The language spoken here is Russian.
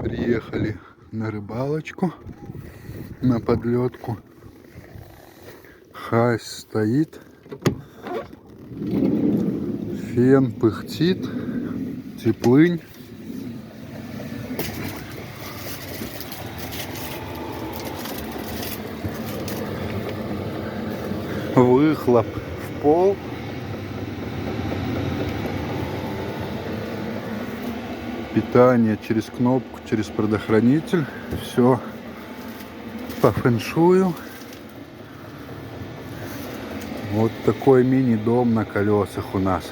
Приехали на рыбалочку, на подлетку. Хась стоит, фен пыхтит, теплынь. Выхлоп в пол. Питание через кнопку, через предохранитель. Все по фэншую. Вот такой мини-дом на колесах у нас.